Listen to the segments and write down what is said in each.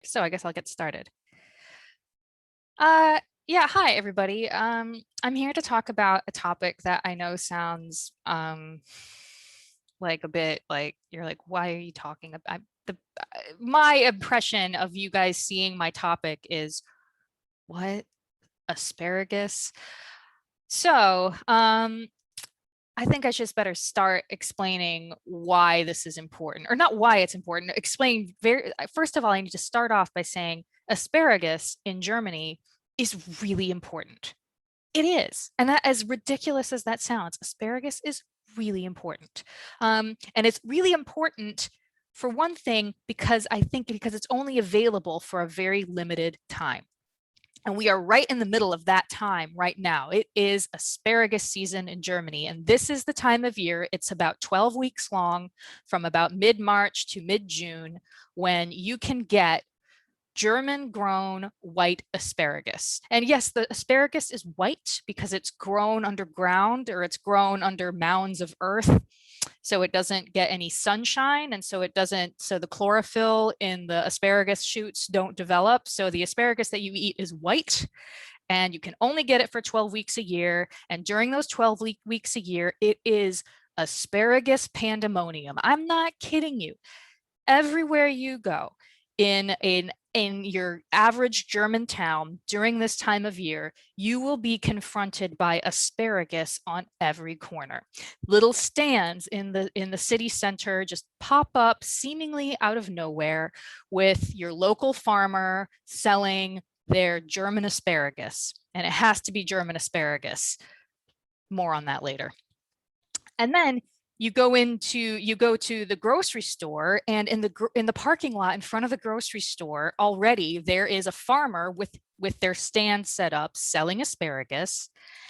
So I guess I'll get started. Yeah, hi everybody. I'm here to talk about a topic that I know sounds like a bit like you're like, why are you talking about my impression of you guys seeing my topic is what? Asparagus? So, I think I just better start explaining why this is important, or not why it's important. Explain first of all, I need to start off by saying asparagus in Germany is really important. It is. And that, as ridiculous as that sounds, asparagus is really important. And it's really important for one thing, because it's only available for a very limited time. And we are right in the middle of that time right now. It is asparagus season in Germany. And this is the time of year, it's about 12 weeks long, from about mid-March to mid-June, when you can get German grown white asparagus. And yes, the asparagus is white because it's grown underground, or it's grown under mounds of earth. So it doesn't get any sunshine. And so the chlorophyll in the asparagus shoots don't develop. So the asparagus that you eat is white, and you can only get it for 12 weeks a year. And during those 12 weeks a year, it is asparagus pandemonium. I'm not kidding you. Everywhere you go in your average German town during this time of year, you will be confronted by asparagus on every corner. Little stands in the city center just pop up seemingly out of nowhere, with your local farmer selling their German asparagus. And it has to be German asparagus. More on that later. And then you go to the grocery store, and in the parking lot in front of the grocery store already there is a farmer with their stand set up selling asparagus.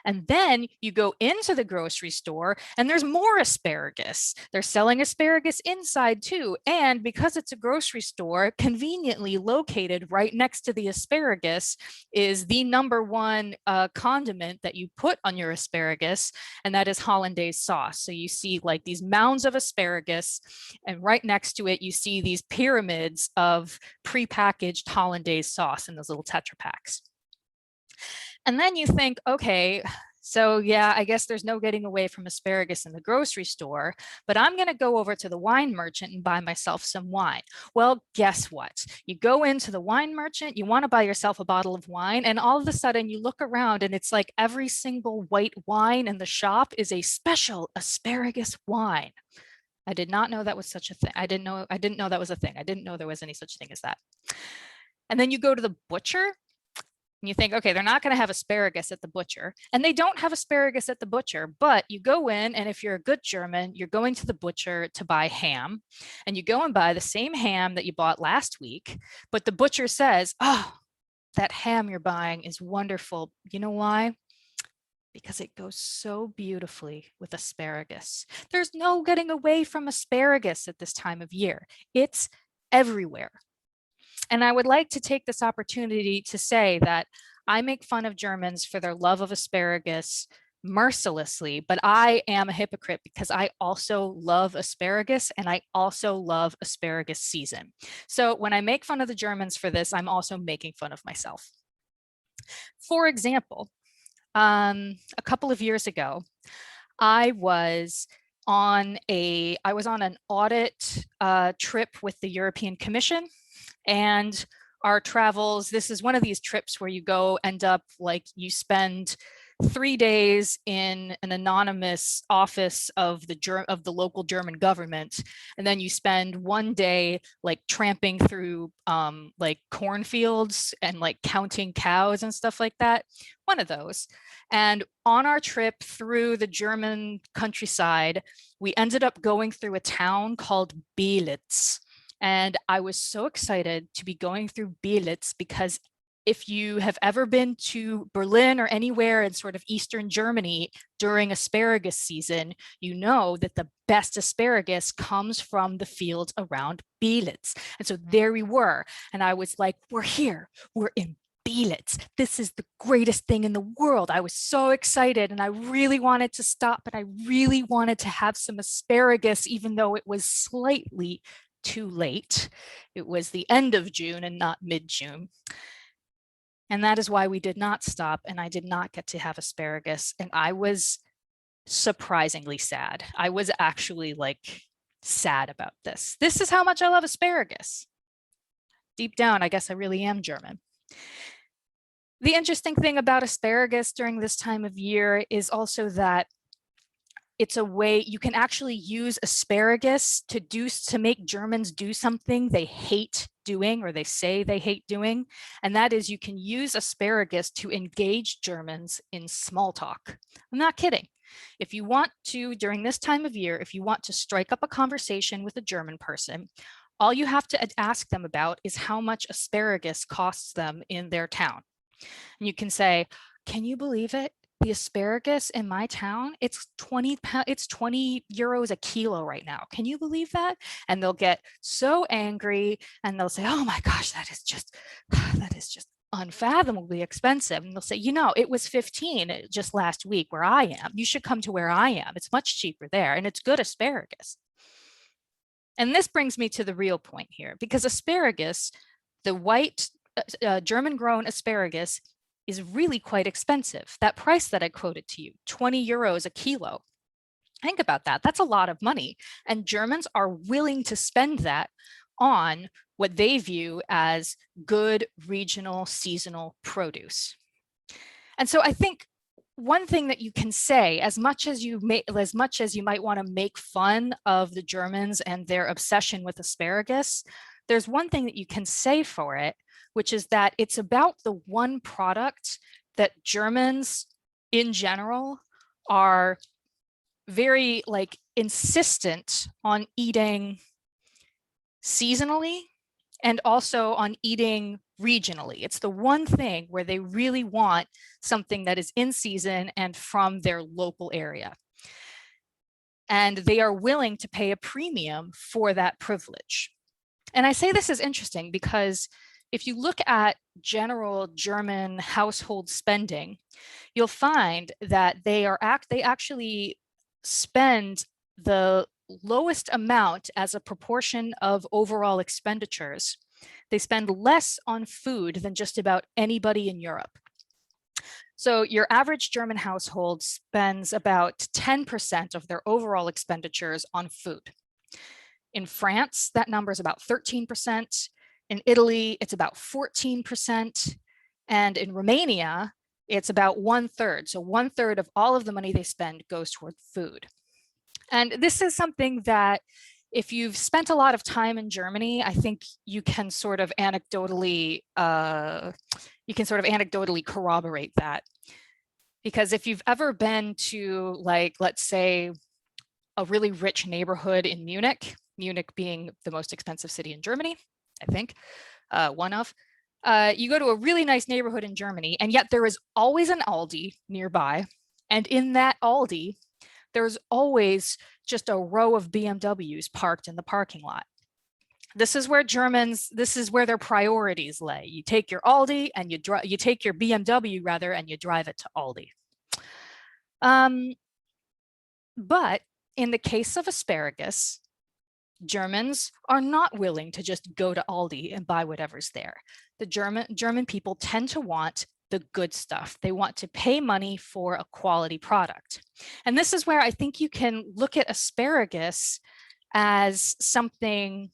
And then you go into the grocery store and there's more asparagus. They're selling asparagus inside too. And because it's a grocery store, conveniently located right next to the asparagus is the #1 condiment that you put on your asparagus, and that is hollandaise sauce. So you see like these mounds of asparagus, and right next to it you see these pyramids of prepackaged hollandaise sauce in those little Tetra Packs. And then you think, okay, so yeah, I guess there's no getting away from asparagus in the grocery store, but I'm going to go over to the wine merchant and buy myself some wine. Well, guess what? You go into the wine merchant, you want to buy yourself a bottle of wine, and all of a sudden you look around and it's like every single white wine in the shop is a special asparagus wine. I did not know that was such a thing. I didn't know that was a thing. I didn't know there was any such thing as that. And then you go to the butcher, and you think, okay, they're not going to have asparagus at the butcher. And they don't have asparagus at the butcher, but you go in, and if you're a good German, you're going to the butcher to buy ham. And you go and buy the same ham that you bought last week, but the butcher says, oh, that ham you're buying is wonderful. You know why? Because it goes so beautifully with asparagus. There's no getting away from asparagus at this time of year. It's everywhere. And I would like to take this opportunity to say that I make fun of Germans for their love of asparagus mercilessly, but I am a hypocrite because I also love asparagus, and I also love asparagus season. So when I make fun of the Germans for this, I'm also making fun of myself. For example, a couple of years ago, I was on an audit trip with the European Commission. And our travels, this is one of these trips where you end up like you spend 3 days in an anonymous office of the local German government, and then you spend 1 day like tramping through like cornfields and like counting cows and stuff like that. One of those. And on our trip through the German countryside, we ended up going through a town called Belitz. And I was so excited to be going through Belitz because if you have ever been to Berlin or anywhere in sort of Eastern Germany during asparagus season, you know that the best asparagus comes from the fields around Belitz. And so there we were. And I was like, we're here, we're in Belitz. This is the greatest thing in the world. I was so excited, and I really wanted to stop, but I really wanted to have some asparagus, even though it was slightly too late. It was the end of June and not mid-June. And that is why we did not stop, and I did not get to have asparagus. And I was surprisingly sad. I was actually like sad about this. This is how much I love asparagus. Deep down, I guess I really am German. The interesting thing about asparagus during this time of year is also that it's a way you can actually use asparagus to make Germans do something they hate doing, or they say they hate doing. And that is, you can use asparagus to engage Germans in small talk. I'm not kidding. If you want to, during this time of year, if you want to strike up a conversation with a German person, all you have to ask them about is how much asparagus costs them in their town. And you can say, can you believe it? The asparagus in my town, it's 20 euros a kilo right now. Can you believe that? And they'll get so angry and they'll say, oh my gosh, that is just unfathomably expensive. And they'll say, you know, it was 15 just last week where I am. You should come to where I am. It's much cheaper there, and it's good asparagus. And this brings me to the real point here, because asparagus, the white German grown asparagus, is really quite expensive. That price that I quoted to you, 20 euros a kilo. Think about that. That's a lot of money. And Germans are willing to spend that on what they view as good regional seasonal produce. And so I think one thing that you can say, as much as you might want to make fun of the Germans and their obsession with asparagus, there's one thing that you can say for it, which is that it's about the one product that Germans in general are very insistent on eating seasonally and also on eating regionally. It's the one thing where they really want something that is in season and from their local area. And they are willing to pay a premium for that privilege. And I say this is interesting because if you look at general German household spending, you'll find that they actually spend the lowest amount as a proportion of overall expenditures. They spend less on food than just about anybody in Europe. So your average German household spends about 10% of their overall expenditures on food. In France, that number is about 13%. In Italy, it's about 14%. And in Romania, it's about 1/3. So 1/3 of all of the money they spend goes toward food. And this is something that if you've spent a lot of time in Germany, I think you can sort of anecdotally corroborate that. Because if you've ever been to, let's say, a really rich neighborhood in Munich, Munich being the most expensive city in Germany, I think, you go to a really nice neighborhood in Germany, and yet there is always an Aldi nearby. And in that Aldi, there's always just a row of BMWs parked in the parking lot. This is where their priorities lay. You take your Aldi and you take your BMW rather, and you drive it to Aldi. But in the case of asparagus, Germans are not willing to just go to Aldi and buy whatever's there. The German people tend to want the good stuff. They want to pay money for a quality product. And this is where I think you can look at asparagus as something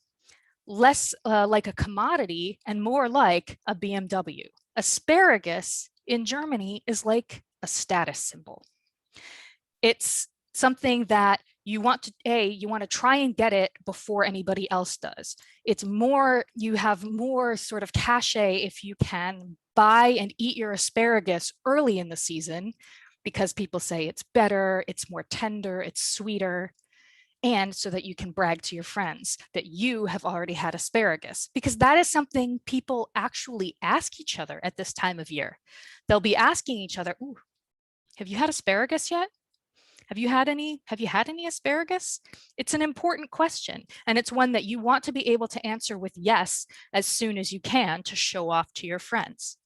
less like a commodity and more like a BMW. Asparagus in Germany is like a status symbol. It's something that you want to try and get it before anybody else does. It's more, you have more sort of cachet if you can buy and eat your asparagus early in the season, because people say it's better, it's more tender, it's sweeter, and so that you can brag to your friends that you have already had asparagus, because that is something people actually ask each other at this time of year. They'll be asking each other, "Ooh, have you had asparagus yet? Have you had any asparagus?" It's an important question, and it's one that you want to be able to answer with yes as soon as you can to show off to your friends.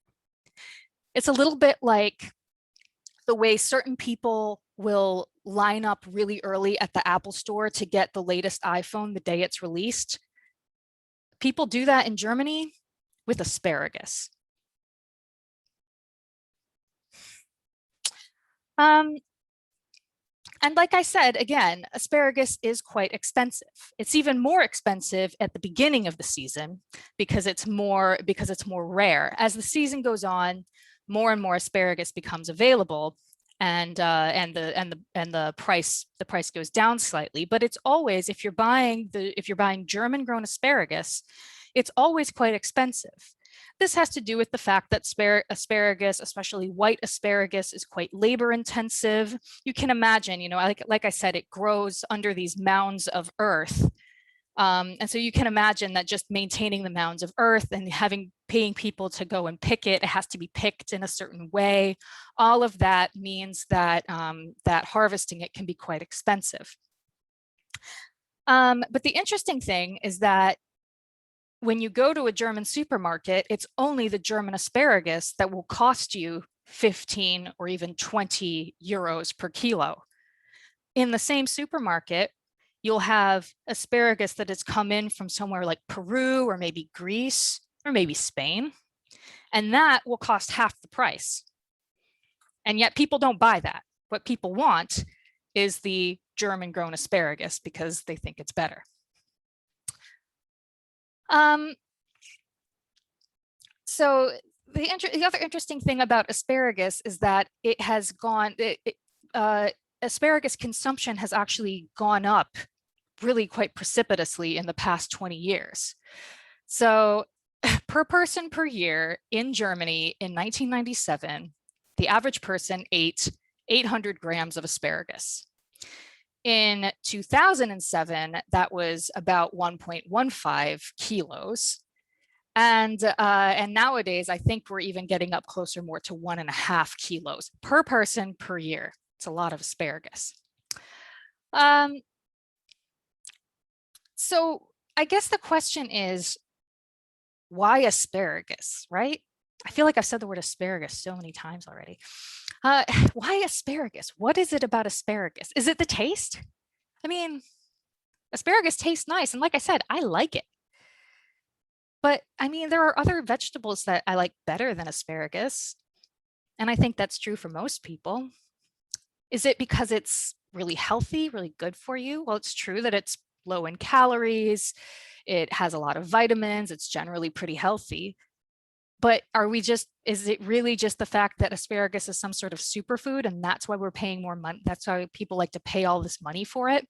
It's a little bit like the way certain people will line up really early at the Apple store to get the latest iPhone the day it's released. People do that in Germany with asparagus. And like I said, again, asparagus is quite expensive. It's even more expensive at the beginning of the season because it's more rare. As the season goes on, more and more asparagus becomes available, and the price goes down slightly. But it's always, if you're buying German grown asparagus, it's always quite expensive. This has to do with the fact that asparagus, especially white asparagus, is quite labor intensive. You can imagine, like I said, it grows under these mounds of earth. And so you can imagine that just maintaining the mounds of earth and paying people to go and pick it, it has to be picked in a certain way. All of that means that, that harvesting it can be quite expensive. But the interesting thing is that when you go to a German supermarket, it's only the German asparagus that will cost you 15 or even 20 euros per kilo. In the same supermarket, you'll have asparagus that has come in from somewhere like Peru or maybe Greece or maybe Spain, and that will cost half the price. And yet people don't buy that. What people want is the German grown asparagus because they think it's better. So the other interesting thing about asparagus is that it has gone, asparagus consumption has actually gone up really quite precipitously in the past 20 years. So per person per year in Germany in 1997, the average person ate 800 grams of asparagus. In 2007, that was about 1.15 kilos. And nowadays, I think we're even getting up closer more to 1.5 kilos per person per year. It's a lot of asparagus. So I guess the question is, why asparagus, right? I feel like I've said the word asparagus so many times already. Why asparagus? What is it about asparagus? Is it the taste? I mean, asparagus tastes nice. And like I said, I like it. But I mean, there are other vegetables that I like better than asparagus. And I think that's true for most people. Is it because it's really healthy, really good for you? Well, it's true that it's low in calories. It has a lot of vitamins. It's generally pretty healthy. But is it really just the fact that asparagus is some sort of superfood and that's why we're paying more money? That's why people like to pay all this money for it?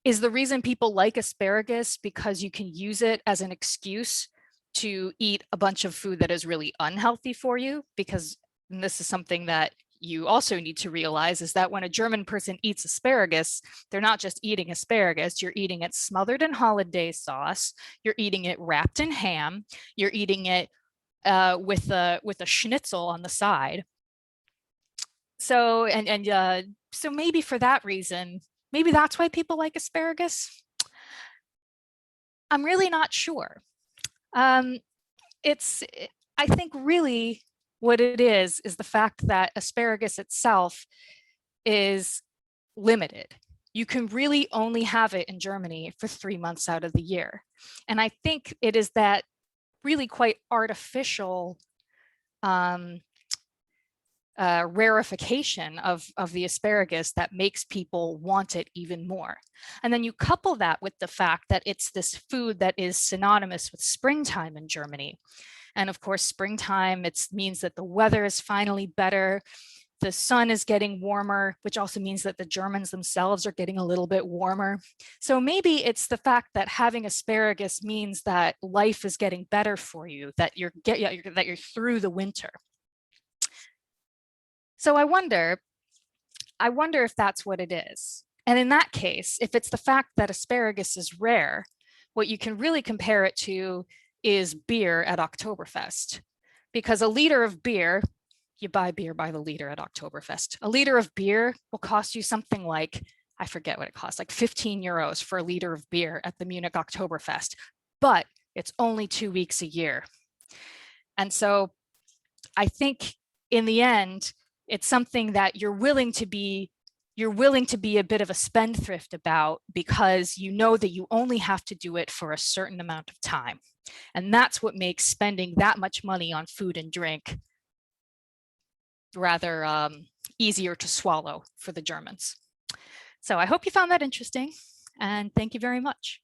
Is the reason people like asparagus because you can use it as an excuse to eat a bunch of food that is really unhealthy for you? Because this is something that you also need to realize, is that when a German person eats asparagus, they're not just eating asparagus, you're eating it smothered in hollandaise sauce, you're eating it wrapped in ham, you're eating it with a schnitzel on the side. So, so maybe for that reason, maybe that's why people like asparagus. I'm really not sure. I think really what it is the fact that asparagus itself is limited. You can really only have it in Germany for 3 months out of the year. And I think it is that really quite artificial rarefication of the asparagus that makes people want it even more. And then you couple that with the fact that it's this food that is synonymous with springtime in Germany. And of course, springtime, it means that the weather is finally better. The sun is getting warmer, which also means that the Germans themselves are getting a little bit warmer. So maybe it's the fact that having asparagus means that life is getting better for you, that you're through the winter. So I wonder if that's what it is. And in that case, if it's the fact that asparagus is rare, what you can really compare it to is beer at Oktoberfest. Because a liter of beer, you buy beer by the liter at Oktoberfest. A liter of beer will cost you something like, I forget what it costs, like 15 euros for a liter of beer at the Munich Oktoberfest. But it's only 2 weeks a year. And so I think in the end, it's something that you're willing to be you're willing to be a bit of a spendthrift about, because you know that you only have to do it for a certain amount of time. And that's what makes spending that much money on food and drink rather easier to swallow for the Germans. So I hope you found that interesting, and thank you very much.